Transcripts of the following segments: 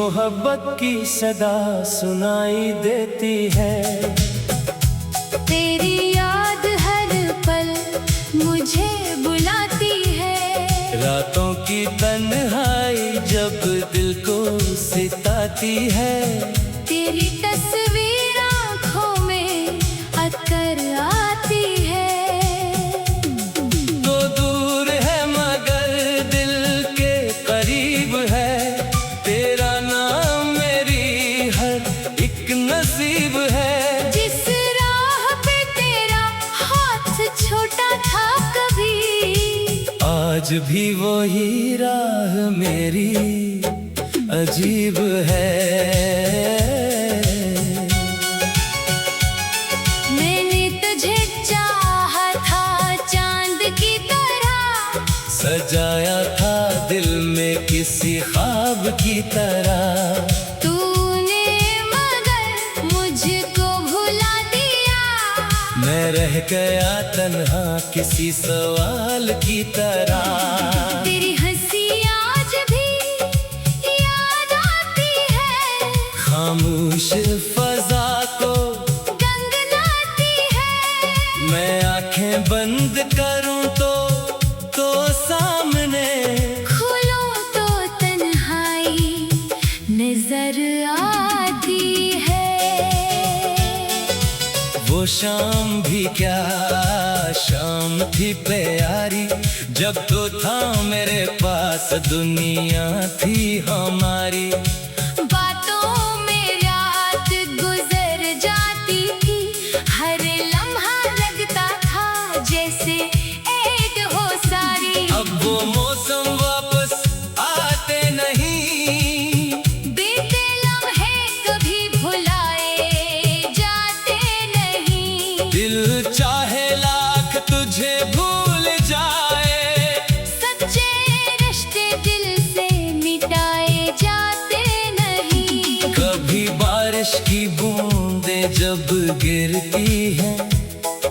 मोहब्बत की सदा सुनाई देती है। तेरी याद हर पल मुझे बुलाती है। रातों की तन्हाई जब दिल को सिताती है। तेरी तस्वीर आँखों में अक्कर आती है। तो दूर है मगर दिल के करीब है। तेरा नाम मेरी हर एक नसीब है। जिस राह पे तेरा हाथ छोटा था कभी, आज भी वही राह मेरी अजीब है। मैंने तुझे चाहा था चांद की तरह, सजाया था दिल में किसी ख्वाब की तरह। तूने मगर मुझको भुला दिया। मैं रह गया तन्हा किसी सवाल की तरह। तेरी हंसी आज भी याद आती है। खामोश फजा को गंगनाती है। मैं आंखें बंद करूं तो सामने खोलो तो तन्हाई नजर आती है। वो शाम भी क्या शाम थी प्यारी, जब तो था मेरे पास दुनिया थी हमारी। बातों में रात गुजर जाती थी, हर लम्हा लगता था जैसे ऐड हो सारी। अब वो मौसम वापस आते नहीं, बीते लम्हे कभी भुलाए जाते नहीं। दिल चाहे लाख तुझे भूल जाए, सच्चे रिश्ते दिल से मिटाए जाते नहीं। कभी बारिश की बूंदें जब गिरती हैं,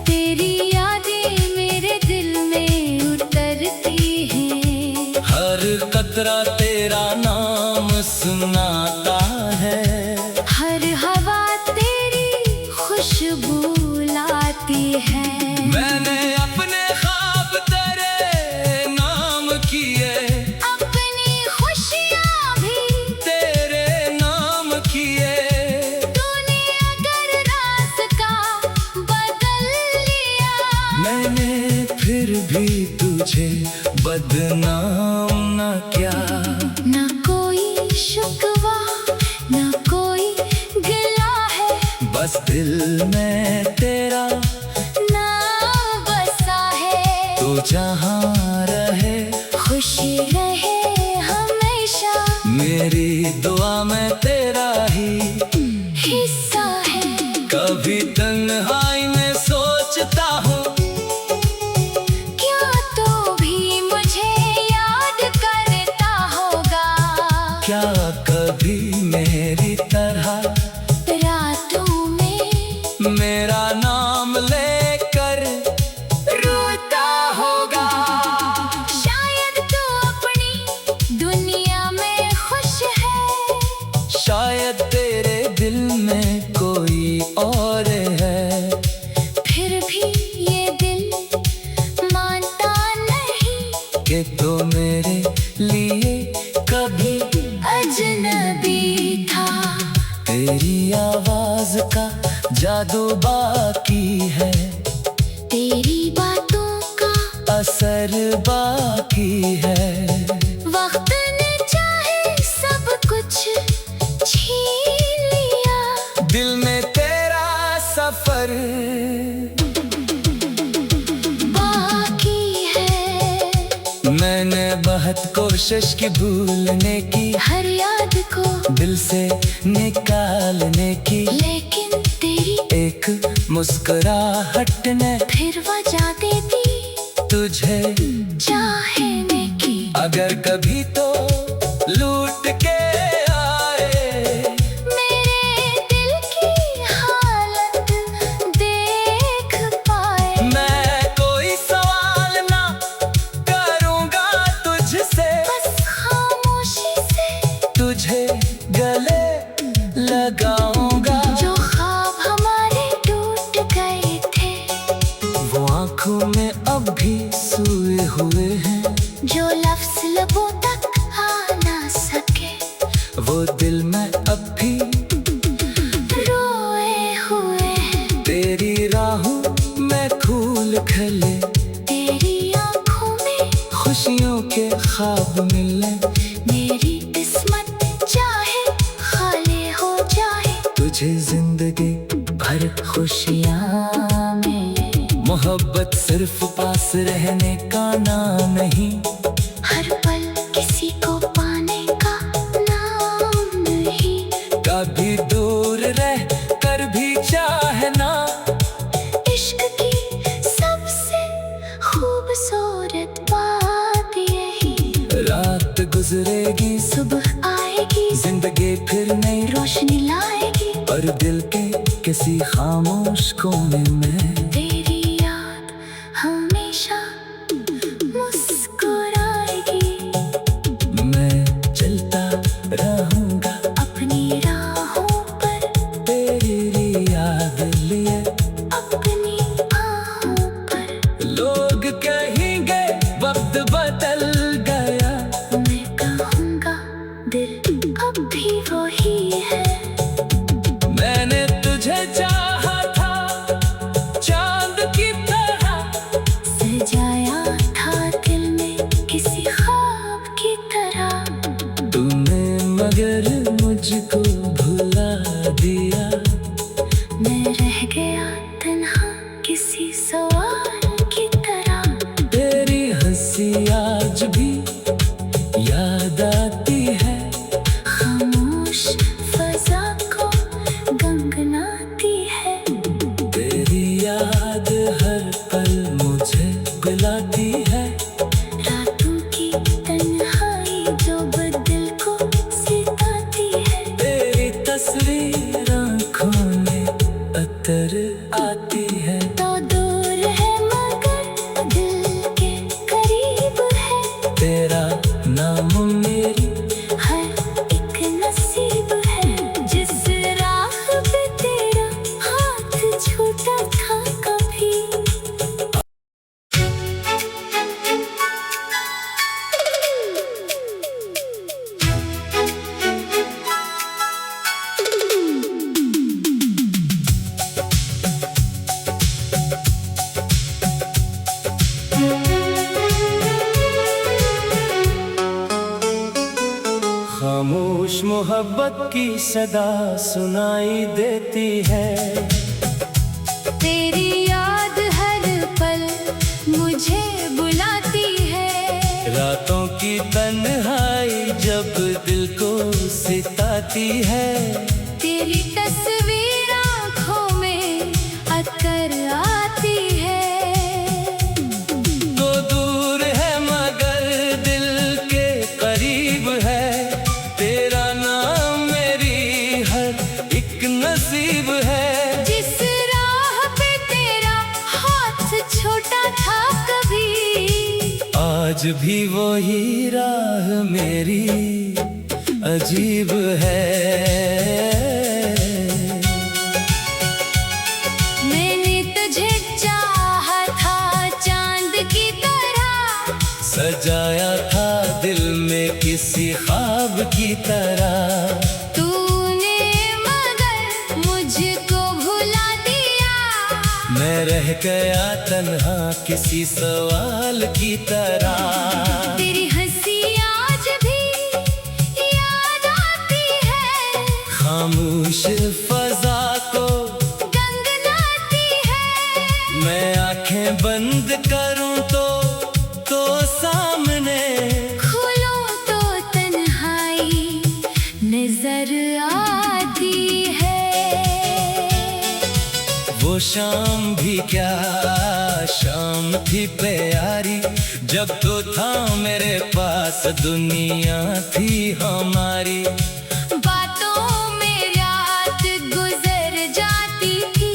तेरी यादें मेरे दिल में उतरती हैं। हर कतरा तेरा नाम सुनाता है। हर हवा तेरी खुशबू लाती है। मैंने अपने ख्वाब तेरे नाम किए, अपनी खुशियाँ भी तेरे नाम किए। तूने अगर रास्ता बदल लिया, मैंने फिर भी तुझे बदनाम न किया। ना कोई शुक्वा ना कोई गिला है, बस दिल में तेरा नाम बसा है। तो जहाँ रहे खुशी रहे हमेशा, मेरी दुआ में तेरा ही हिस्सा है। कभी तन्हाई में सोचता हूँ, क्या तो भी मुझे याद करता होगा। क्या कभी मेरी तरह रातों में मेरा नाम लेकर रोता होगा। शायद तू अपनी दुनिया में खुश है, शायद तेरे दिल में कोई और है। फिर भी ये दिल मानता नहीं कि तो मेरे लिए कभी अजनबी था। तेरी आवाज का जादू बाकी है, तेरी बातों का असर बाकी है। वक्त ने चाहे सब कुछ छीन लिया, दिल में तेरा सफर बाकी है। मैंने बहुत कोशिश की भूलने की, हर याद को दिल से निकालने की, लेकिन तेरी एक मुस्कुराहट ने फिर वजह देती तुझे चाहने की। अगर कभी तो लूट के आए, मेरे दिल की हालत देख पाए। मैं कोई सवाल ना करूँगा तुझसे, बस खामोशी से तुझे आँखों में अब भी सोए हुए हैं, जो लफ्ज़ लबों तक आ ना सके, वो दिल में अब भी रोए हुए हैं। तेरी राहों में फूल खिले, तेरी आँखों में खुशियों के ख्वाब मिले, मेरी किस्मत चाहे खाली हो जाए, तुझे जिंदगी भर खुशियाँ मिले। मोहब्बत सिर्फ पास रहने का नाम नहीं, हर पल किसी को पाने का नाम नहीं। कभी दूर रह कर भी चाहना, इश्क की सबसे खूबसूरत बात यही, रात गुजरेगी सुबह आएगी, जिंदगी फिर नई रोशनी लाएगी, और दिल के किसी खामोश कोने में तेरी याद हमेशा मुस्कुराएगी। मैं चलता रहूंगा अपनी राहों पर, तेरी याद लिए। अपनी आहों पर, लोग कहेंगे वक्त बदल गया, मैं कहूँगा दिल अब भी वही है। मैंने तुझे चाहा था चांद की तरह, सजाया था दिल में किसी ख्वाब की तरह, तूने मगर मुझको भुला दिया। मैं रह गया तन्हा किसी सवाल की तरह। तेरी हंसी आज भी याद आती है, खामोश फजा को गंगनाती है, तेरी याद हर पल मुझे बुलाती है। रातों की तन्हाई जो दिल को सिताती है, तेरी तस्वीर आँखों में अतर आती है, तो दूर है मगर दिल के करीब है, तेरा नाम मेरी हर एक नसीब है। जिस राह पे तेरा हाथ छूटा था कभी, खामोश मोहब्बत की सदा सुनाई देती है, तेरी याद हर पल मुझे बुलाती है, रातों की तन्हाई जब दिल को सिताती है। तेरी तस्वीर आँखों में अतर आती है, तो दूर है मगर दिल के करीब है, तेरा नाम मेरी हर एक नसीब है। जिस राह पे तेरा हाथ छोटा था कभी, आज भी वही राह मेरी अजीब है। मैंने तुझे चाहा था चांद की तरह, सजाया था दिल में किसी ख्वाब की तरह, तूने मगर मुझको भुला दिया, मैं रह गया तन्हा किसी सवाल की तरह। तेरी हंसी आज भी याद आती है, खामोश फजा को गंगनाती है, मैं आंखें बंद करूं तो सामने खोलो तो तन्हाई नजर आती है। वो शाम भी क्या शाम थी प्यारी, जब तो था मेरे पास दुनिया थी हमारी। बातों में रात गुजर जाती थी,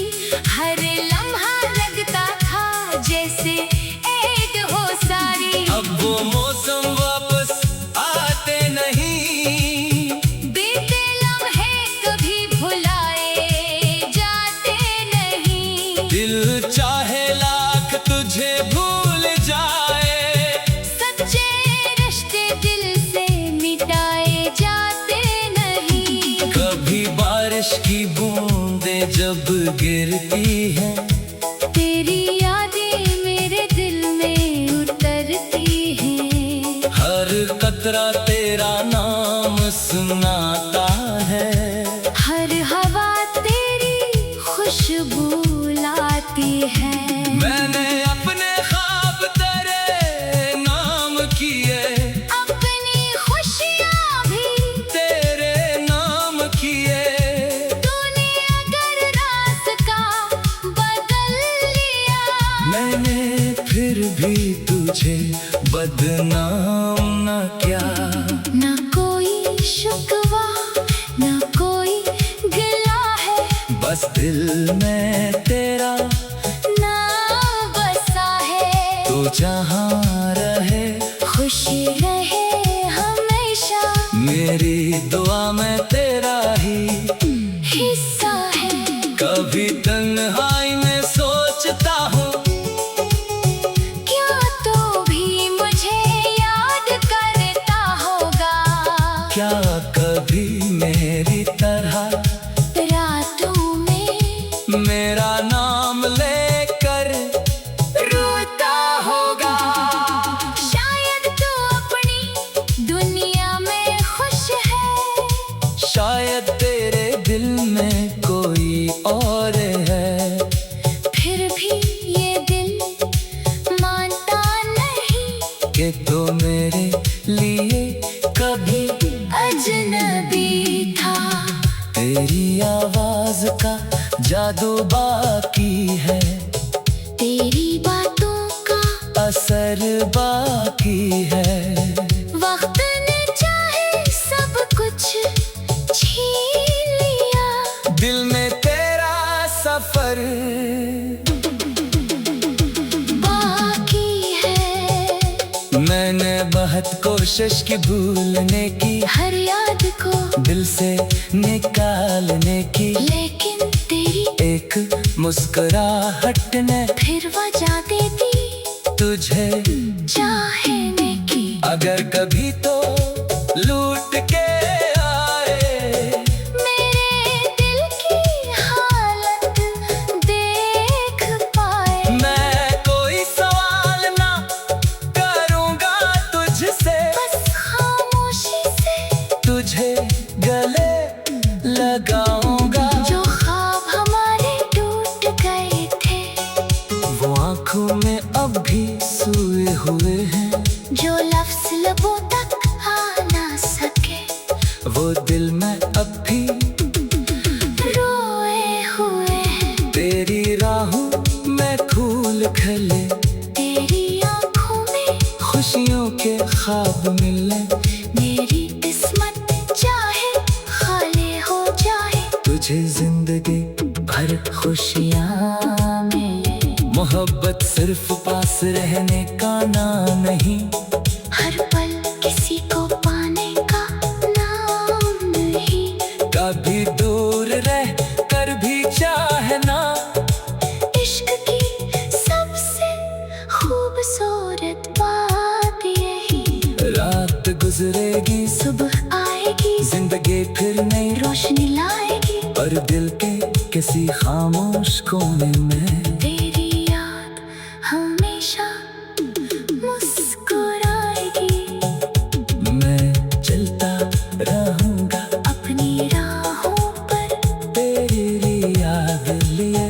हर लम्हा लगता था जैसे एक हो सारी। अब वो मौसम वापस आते नहीं, बीते लम्हे कभी भुलाए जाते नहीं। दिल चाहे लाख तुझे बारिश की बूंदें जब गिरती हैं, तेरी यादें मेरे दिल में उतरती हैं। हर कतरा तेरा नाम सुनाता है, हर हवा तेरी खुशबू लाती है। मैंने अपने ख्वाब तेरे नाम किए, अपनी खुशियाँ भी तेरे नाम किए। तूने अगर रास्ता बदल लिया, मैंने फिर भी तुझे बदनाम न किया। न कोई शिकवा न कोई गिला है, बस दिल में तेरा नाम बसा है। तू जहाँ रहे खुशी रहे हमेशा, मेरी दुआ में तेरा ही हिस्सा है। कभी तन्हाई में सोचता हूँ, क्या तो भी मुझे याद करता होगा। क्या कभी मेरी तरह रातों में मेरा नाम लेकर रोता होगा। शायद तू अपनी दुनिया में खुश है, शायद तेरे दिल में कोई और है। फिर भी ये दिल मानता नहीं कि तो मेरे लिए कभी अजनबी था। तेरी आवाज का जादू बाकी है, तेरी बातों का असर बाकी है। वक्त ने चाहे सब कुछ छीन लिया, दिल में तेरा सफर बाकी है। मैंने बहुत कोशिश की भूलने की, हर याद को दिल से निकालने की, लेकिन तेरी एक मुस्कुराहट ने फिर वजह देती तुझे चाहने की। अगर कभी तो लूट के आए, मेरे दिल की हालत देख पाए। मैं कोई सवाल ना करूँगा तुझसे, बस खामोशी से तुझे गले लगाऊंगा। जो ख्वाब हमारे टूट गए थे, वो आंखों में अब भी सोए हुए हैं, जो लफ्ज़ लबों तक आ ना सके, वो दिल में अब भी रोए हुए हैं। तेरी राहों में फूल खिले, तेरी आँखों में खुशियों के ख्वाब मिले। मेरी किस्मत चाहे खाली हो जाए, तुझे जिंदगी भर खुशियाँ में, मोहब्बत सिर्फ पास रहने का नाम नहीं, हर पल किसी को पाने का नाम नहीं। कभी दूर रह कर भी चाहना। इश्क की सबसे खूबसूरत बात यही, रात गुजरेगी सुबह आएगी, जिंदगी फिर नई रोशनी लाएगी। और दिल के किसी खामोश कोने में तेरी याद हमेशा मुस्कुराएगी। मैं चलता रहूंगा अपनी राहों पर, तेरी याद लिए।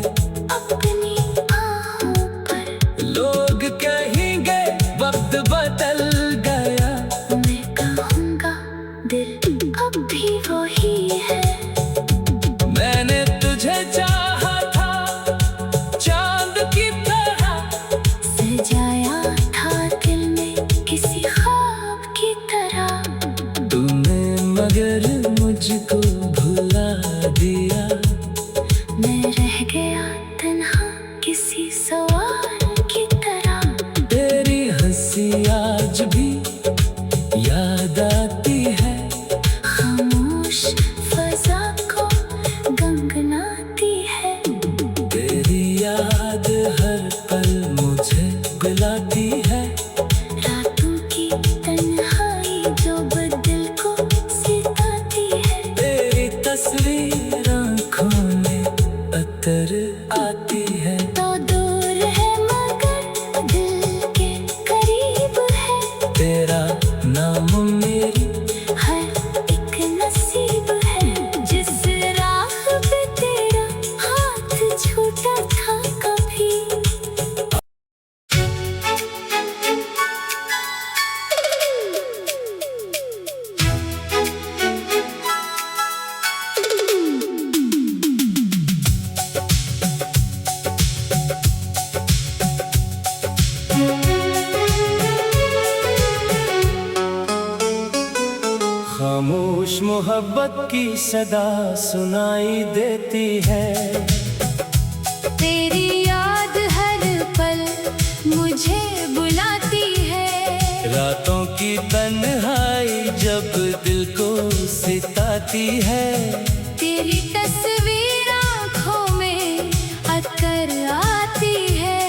अपनी आहों पर। लोग कहेंगे वक्त बदल गया, मैं कहूँगा दिल अब भी वही है। मैंने तुझे चाहा था चांद की तरह, सजाया था दिल में किसी ख्वाब की तरह। तूने मगर मुझको भुला दिया। मैं रह गया तन्हा किसी सवाल की तरह। तेरी हंसी आज भी याद आती है, खामोश फजा को गंगनाती है। तेरी याद हर पल मुझे बुलाती है। रातों की तन्हाई जो दिल को सिताती है। तेरी तस्वीर मोहब्बत की सदा सुनाई देती है। तेरी याद हर पल मुझे बुलाती है। रातों की तन्हाई जब दिल को सिताती है। तेरी तस्वीर आँखों में अक्कर आती है।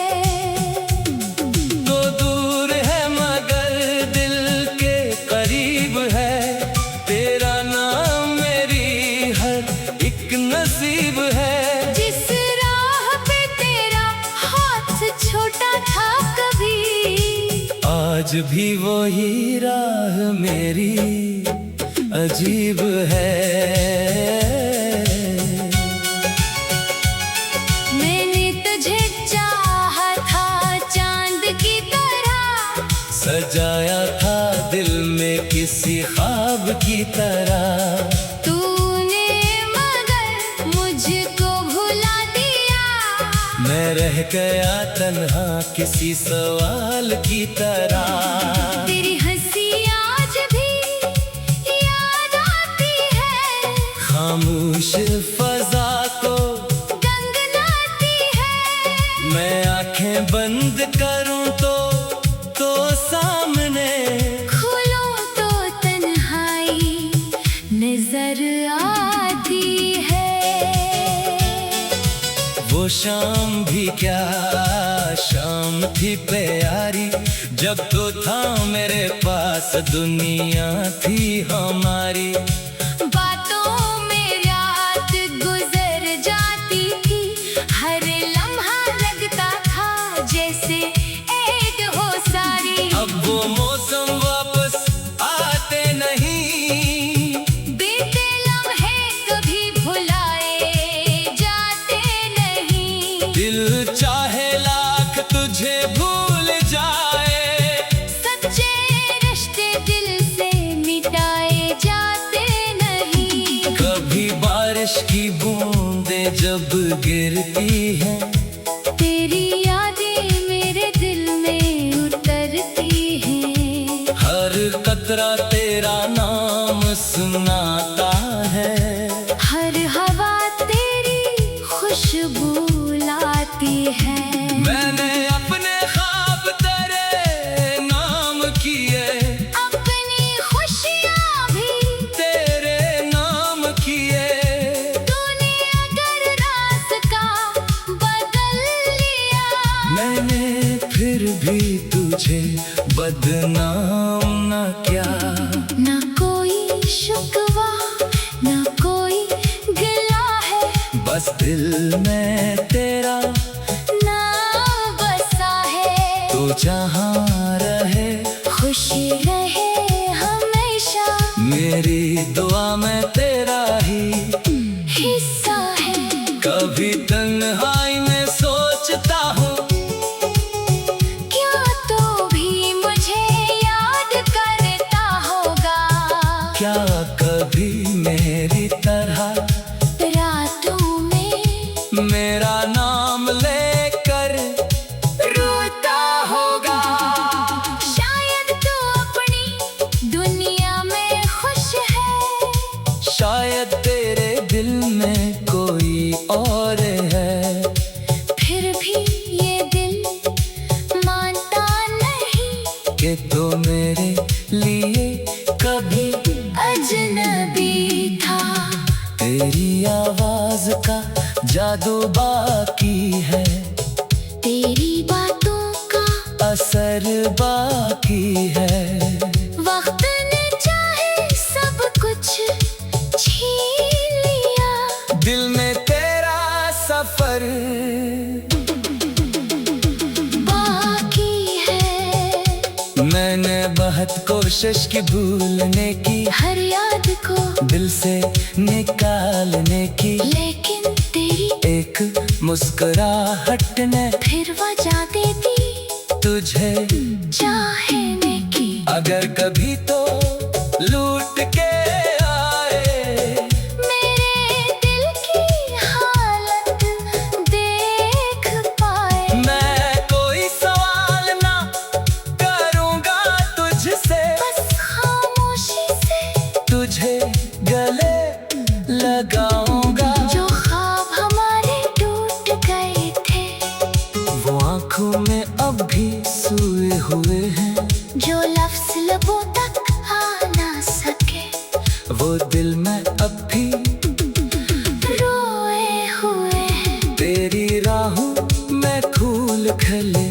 तो दूर है मगर दिल के करीब है। तेरा नाम मेरी हर एक नसीब है। जिस राह पे तेरा हाथ छोटा था कभी, आज भी वही राह मेरी अजीब है। मैंने तुझे चाहा था चांद की तरह, सजाया था दिल में किसी ख्वाब की तरह। तूने मगर मुझको भुला दिया। मैं रह गया तन्हा किसी सवाल की तरह। तेरी हंसी आज भी याद आती है। खामोश फजा को गनगनाती है। मैं आंखें बंद करूं तो सामने खोलो तो तन्हाई नजर आती है। वो शाम भी क्या शाम थी प्यारी, जब तो था मेरे पास दुनिया थी हमारी। बातों में रात गुजर जाती थी, हर लम्हा लगता था जैसे ऐड हो सारी। अब वो मौसम वापस आते नहीं, बीते लम्हे कभी भुलाए जाते नहीं। दिल चाहे लाख तुझे भूल जाए, सच्चे रिश्ते दिल से मिटाए जाते नहीं। कभी बारिश की बूंदें जब गिरती हैं, तेरी यादें मेरे दिल में उतरती हैं। हर कतरा तेरा नाम सुनाता है। हर हवा तेरी खुशबू लाती है। मैंने अपने ख्वाब तेरे नाम किए, अपनी खुशियाँ भी तेरे नाम किए। तूने अगर रास्ता बदल लिया, मैंने फिर भी तुझे बदनाम न किया। ना कोई शिकवा ना कोई गिला है, बस दिल में तेरा नाम बसा है। तो जहाँ रहे खुशी रहे हमेशा, मेरी दुआ में तेरा ही हिस्सा है। कभी तन्हाई में सोचता हूँ, क्या तो भी मुझे याद करता होगा। क्या कभी मेरी तरह रातों में मेरा नाम लेकर रोता होगा। शायद तू अपनी दुनिया में खुश है, शायद तेरे दिल में कोई और है। फिर भी ये दिल मानता नहीं कि तो मेरे लिए कभी अजनबी था। तेरी आवाज का जादू बाकी है, तेरी बातों का असर बाकी है। वक्त ने चाहे सब कुछ छीन लिया, दिल में तेरा सफर बाकी है। मैंने बहुत कोशिश की भूलने की, हर याद को दिल से निकालने की, लेकिन तेरी एक मुस्कुराहट ने फिर वजह दे दी तुझे चाहने की। अगर कभी तो लूट के आए, मेरे दिल की हालत देख पाए। मैं कोई सवाल ना करूँगा तुझसे, बस खामोशी से तुझे हुए हैं जो लफ्ज लबों तक आ ना सके, वो दिल में अब भी रोए हुए हैं। तेरी राहों में फूल खिले,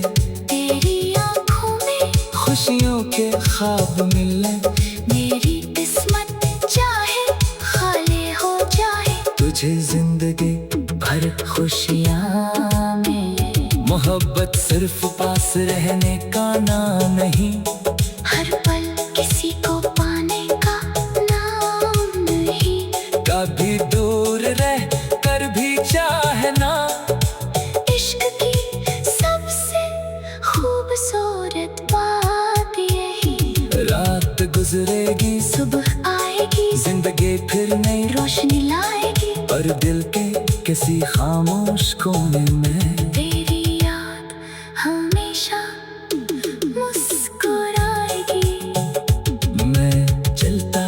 तेरी आंखों में खुशियों के ख्वाब मिले, मेरी किस्मत चाहे खाली हो जाए, तुझे जिंदगी भर खुशियाँ में। मोहब्बत सिर्फ पास रहने का नाम नहीं, हर पल किसी को पाने का नाम नहीं। कभी दूर रह कर भी चाहना, इश्क की सबसे खूबसूरत बात यही, रात गुजरेगी सुबह आएगी, जिंदगी फिर नई रोशनी लाएगी। और दिल के किसी खामोश कोने में तेरी याद हमेशा मुस्कुराएगी, मैं चलता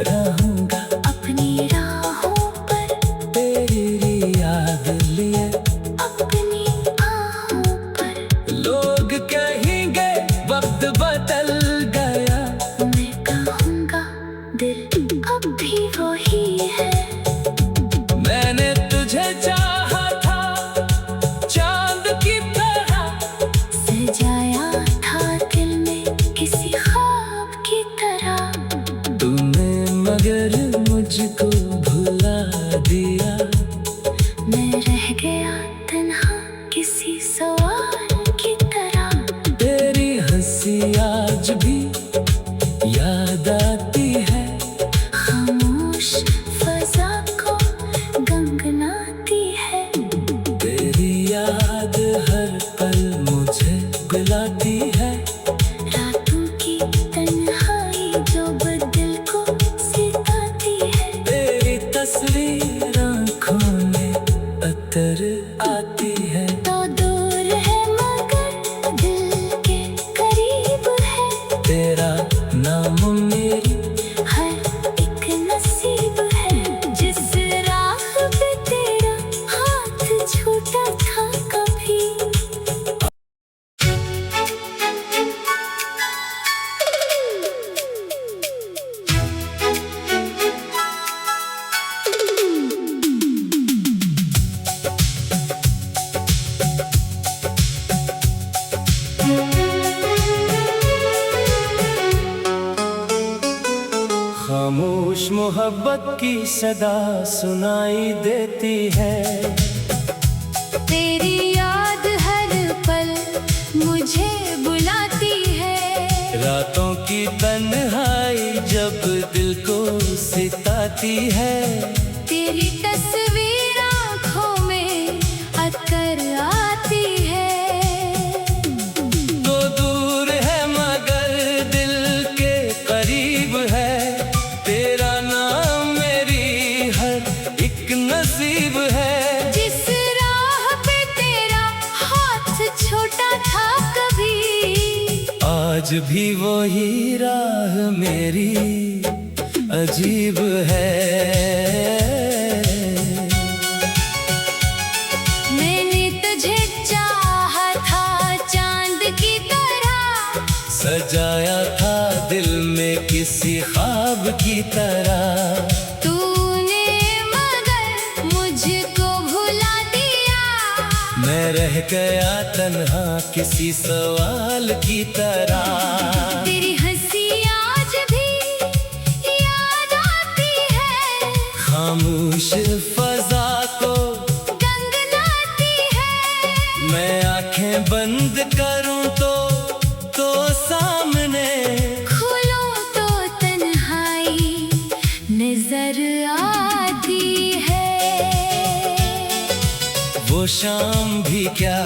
रहूंगा अपनी राहों पर, तेरी याद लिए। अपनी आहों पर। लोग कहेंगे वक्त बदल गया, मैं कहूँगा दिल अब भी वही है। मैंने तुझे चाहा था चांद की तरह, सजाया था दिल में किसी ख्वाब की तरह, तूने मगर मुझको भुला दिया। मैं रह गया तन्हा किसी सवाल की तरह। तेरी हंसी आज भी याद आती है, खामोश फजा को गंगनाती है। तेरी याद हर पल मुझे बुलाती है। रातों की तन्हाई जो दिल को सिताती है। तेरी तस्वीर आँखों में अतर आती है। तो दूर है मगर दिल के करीब है, तेरा नाम मेरी हर एक नसीब है। जिस राह पे तेरा हाथ छूटा था कभी, खामोश मोहब्बत की सदा सुनाई देती है। तेरी याद हर पल मुझे बुलाती है। रातों की तन्हाई जब दिल को सिताती है। तेरी तस्वीर आँखों में अतर आती है। तो दूर है मगर दिल के करीब है। तेरा नाम मेरी हर एक नसीब है। जिस राह पे तेरा हाथ छोटा था कभी, आज भी वही राह मेरी अजीब है। मैंने तुझे चाहा था चांद की तरह, सजाया था दिल में किसी ख्वाब की तरह। तूने मगर मुझको भुला दिया। मैं रह गया तन्हा किसी सवाल की तरह। तेरी हंसी आज भी याद आती है। खामोश फजा को गंगनाती है। मैं आंखें बंद करूं तो सामने खोलो तो तन्हाई नजर आती है। वो शाम भी क्या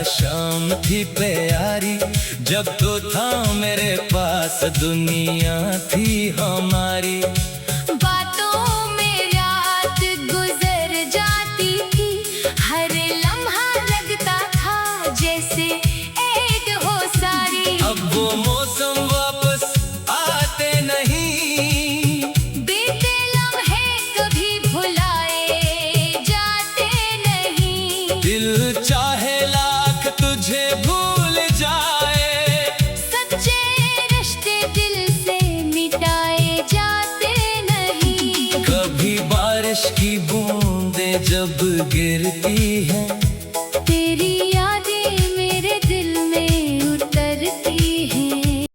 शाम थी प्यारी, जब तो था मेरे पास दुनिया थी हमारी। बातों में रात गुजर जाती थी, हर लम्हा लगता था जैसे ऐड हो सारी। अब वो मौसम वापस आते नहीं, बीते लम्हे कभी भुलाए जाते नहीं। दिल चाहे लाख तुझे भूल जाए, बारिश की बूंदें जब गिरती हैं